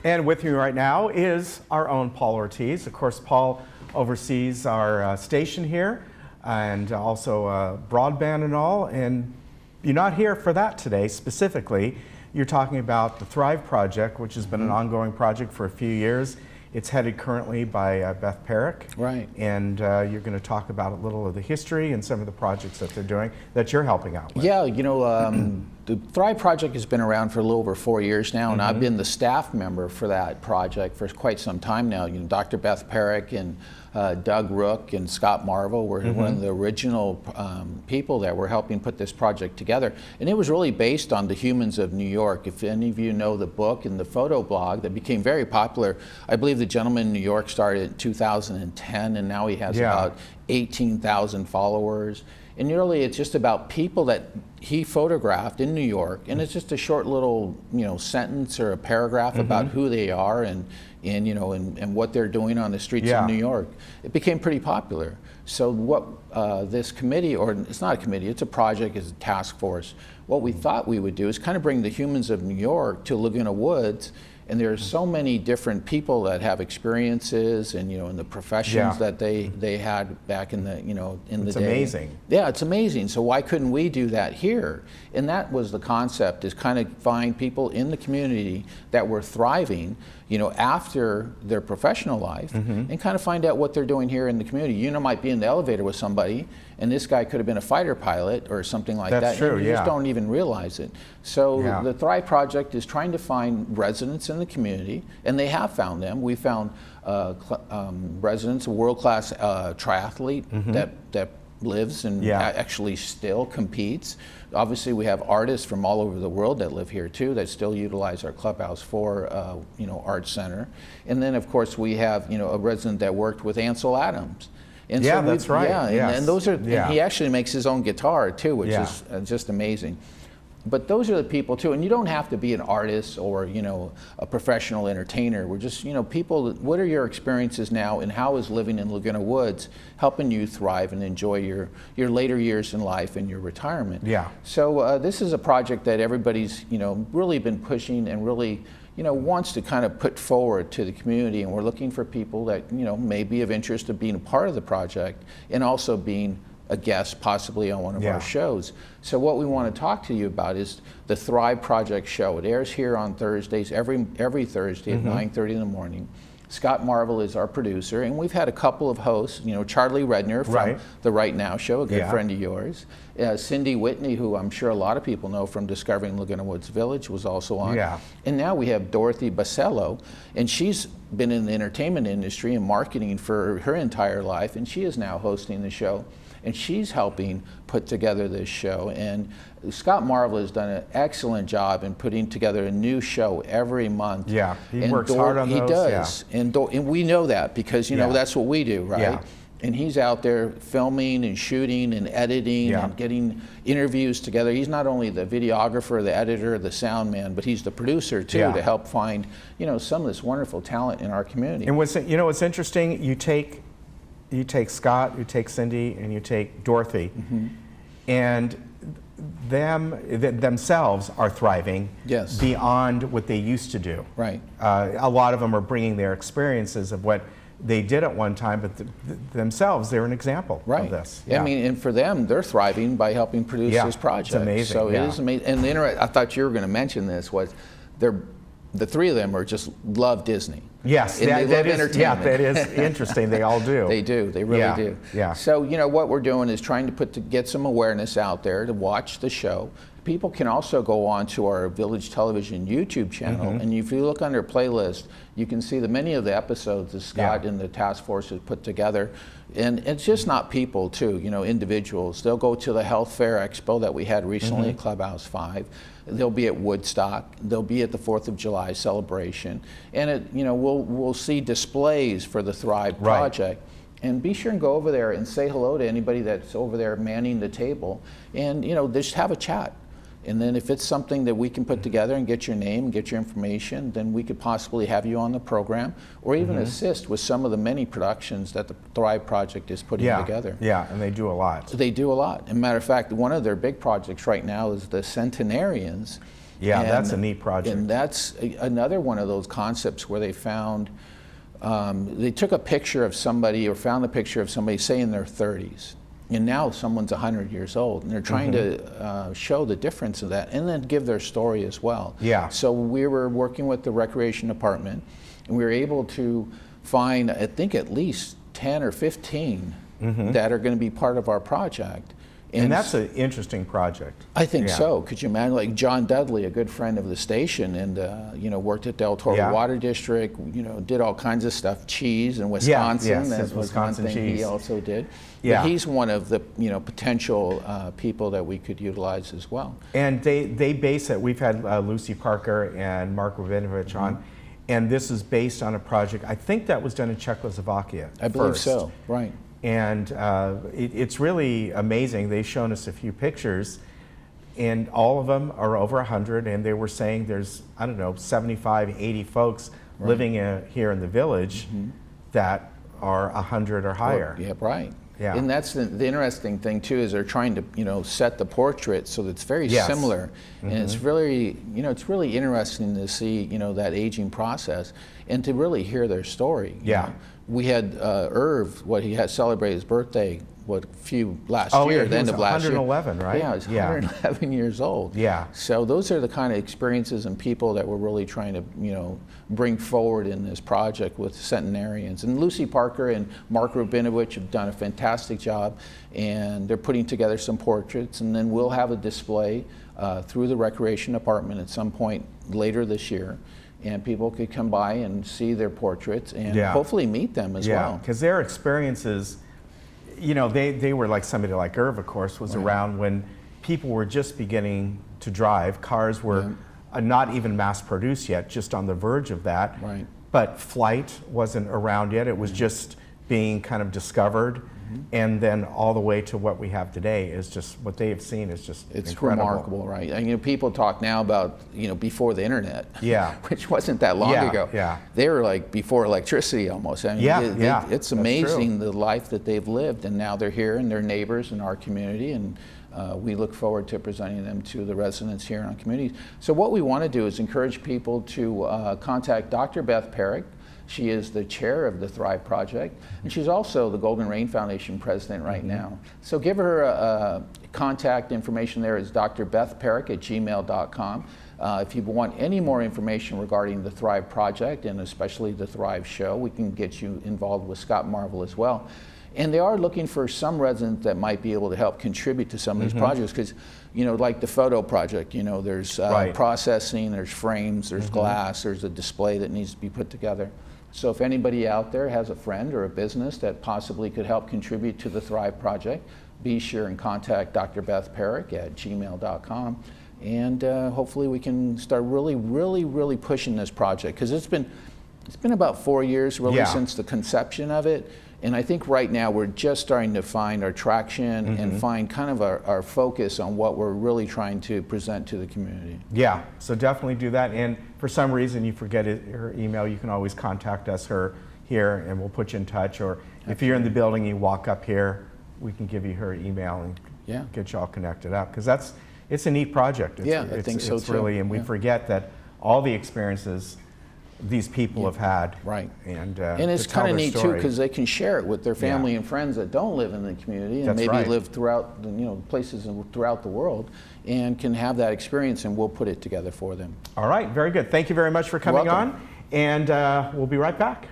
And with me right now is our own Paul Ortiz. Of course, Paul oversees our station here and also broadband and all. And you're not here for that today specifically. You're talking about the Thrive Project, which has been an ongoing project for a few years. It's headed currently by Beth Perrick. Right. And you're going to talk about a little of the history and some of the projects that they're doing that you're helping out with. Yeah, you know, the Thrive Project has been around for a little over 4 years now, and I've been the staff member for that project for quite some time now. You know, Dr. Beth Perrick and Doug Rook and Scott Marvel were one of the original people that were helping put this project together. And it was really based on the humans of New York. If any of you know the book and the photo blog that became very popular, I believe the gentleman in New York started in 2010, and now he has about 18,000 followers. And really, it's just about people that he photographed in New York, and it's just a short little, you know, sentence or a paragraph about who they are and you know, and what they're doing on the streets of New York. It became pretty popular. So what this committee, or it's not a committee, it's a project, it's a task force. What we thought we would do is kind of bring the humans of New York to Laguna Woods. And there's so many different people that have experiences, and you know, in the professions that they had back in the, you know, in the day. It's amazing. Yeah, it's amazing. So why couldn't we do that here? And that was the concept: is kind of find people in the community that were thriving, you know, after their professional life, and kind of find out what they're doing here in the community. You know, might be in the elevator with somebody, and this guy could have been a fighter pilot or something like that. That's true, you just don't even realize it. So the Thrive Project is trying to find residents in the community, and they have found them. We found residents, a world-class triathlete that lives and actually still competes. Obviously, we have artists from all over the world that live here too, that still utilize our clubhouse for you know, art center. And then of course we have, you know, a resident that worked with Ansel Adams. And so that's right. Yeah, and those are. And he actually makes his own guitar too, which is just amazing. But those are the people too, and you don't have to be an artist or, you know, a professional entertainer. We're just, you know, people. What are your experiences now, and how is living in Laguna Woods helping you thrive and enjoy your later years in life and your retirement? Yeah. So this is a project that everybody's, you know, really been pushing and really, you know, wants to kind of put forward to the community, and we're looking for people that, you know, may be of interest of being a part of the project and also being a guest possibly on one of our shows. So what we want to talk to you about is the Thrive Project show. It airs here on Thursdays, every Thursday at 9:30 in the morning. Scott Marvel is our producer, and we've had a couple of hosts, you know, Charlie Redner from the Right Now show, a good friend of yours. Cindy Whitney, who I'm sure a lot of people know from Discovering Laguna Woods Village, was also on. And now we have Dorothy Basello, and she's been in the entertainment industry and marketing for her entire life, and she is now hosting the show. And she's helping put together this show. And Scott Marvel has done an excellent job in putting together a new show every month. Yeah, he works hard on those. He does, and we know that because, you know, that's what we do, right? And he's out there filming and shooting and editing and getting interviews together. He's not only the videographer, the editor, the sound man, but he's the producer too, to help find, you know, some of this wonderful talent in our community. And what's, you know, what's interesting, you take Scott, you take Cindy, and you take Dorothy, and themselves are thriving beyond what they used to do. Right. A lot of them are bringing their experiences of what they did at one time, but themselves, they're an example of this. I mean, and for them, they're thriving by helping produce this project. It's amazing. So it is amazing. And I thought you were going to mention this, was the three of them are just love Disney. Yes, that is interesting. They all do. They do. They really do. Yeah. So, you know, what we're doing is trying to get some awareness out there to watch the show. People can also go on to our Village Television YouTube channel, and if you look under playlist, you can see many of the episodes that Scott and the task force has put together. And it's just not people too, you know, individuals. They'll go to the Health Fair Expo that we had recently at Clubhouse 5. They'll be at Woodstock. They'll be at the 4th of July celebration. And, you know, we'll see displays for the Thrive Project. And be sure and go over there and say hello to anybody that's over there manning the table, and, you know, just have a chat. And then if it's something that we can put together and get your name and get your information, then we could possibly have you on the program, or even assist with some of the many productions that the Thrive Project is putting together. Yeah, and they do a lot. They do a lot. As a matter of fact, one of their big projects right now is the centenarians. Yeah, that's a neat project. And that's another one of those concepts where they found, they took a picture of somebody or found a picture of somebody, say in their 30s. And now someone's 100 years old, and they're trying to show the difference of that and then give their story as well. Yeah. So we were working with the recreation department, and we were able to find, I think, at least 10 or 15 that are going to be part of our project. And that's an interesting project. I think so. Could you imagine, like John Dudley, a good friend of the station, and you know, worked at Del Toro Water District. You know, did all kinds of stuff, cheese in Wisconsin. Yes, that was Wisconsin one thing cheese. he also did. Yeah, but he's one of the potential people that we could utilize as well. And they base it. We've had Lucy Parker and Mark Rabinovich on, and this is based on a project. I think that was done in Czechoslovakia. I believe so. Right. And it's really amazing. They've shown us a few pictures, and all of them are over 100, and they were saying there's, I don't know, 75, 80 folks living here in the village that are 100 or higher. Yeah, right. Yeah. And that's the interesting thing too, is they're trying to set the portrait so that it's very similar, and it's really it's really interesting to see that aging process and to really hear their story. Yeah. We had Irv, he had celebrated his birthday last year, the end of last year. 111, right? Yeah, he's 111 years old. Yeah. So those are the kind of experiences and people that we're really trying to bring forward in this project with centenarians. And Lucy Parker and Mark Rabinovich have done a fantastic job, and they're putting together some portraits, and then we'll have a display through the recreation department at some point later this year. And people could come by and see their portraits and hopefully meet them as well. Yeah, because their experiences, they were like somebody like Irv, of course, was around when people were just beginning to drive. Cars were not even mass produced yet, just on the verge of that. Right. But flight wasn't around yet. It was just being kind of discovered. And then all the way to what we have today is just what they have seen is just incredible. Remarkable, right? And people talk now about before the internet, which wasn't that long ago. Yeah, they were like before electricity almost. I mean, it's amazing the life that they've lived, and now they're here and they're neighbors in our community, and we look forward to presenting them to the residents here in our community. So what we want to do is encourage people to contact Dr. Beth Perrick. She is the chair of the Thrive Project, and she's also the Golden Rain Foundation president right now. So give her contact information there is drbethperrick@gmail.com. If you want any more information regarding the Thrive Project and especially the Thrive Show, we can get you involved with Scott Marvel as well. And they are looking for some residents that might be able to help contribute to some of these projects, because, like the photo project, there's processing, there's frames, there's glass, there's a display that needs to be put together. So if anybody out there has a friend or a business that possibly could help contribute to the Thrive Project, be sure and contact Dr. Beth Perrick at gmail.com. And hopefully we can start really pushing this project, because it's been about 4 years really since the conception of it. And I think right now we're just starting to find our traction and find kind of our focus on what we're really trying to present to the community. Yeah, so definitely do that. And for some reason you forget her email, you can always contact us here and we'll put you in touch. Or if you're in the building, you walk up here, we can give you her email and get you all connected up. Because it's a neat project. I think so too. Really, and we forget that all the experiences these people have had. Right. And it's kind of neat too, because they can share it with their family and friends that don't live in the community and maybe live throughout places throughout the world, and can have that experience, and we'll put it together for them. All right, very good. Thank you very much for coming on, and we'll be right back.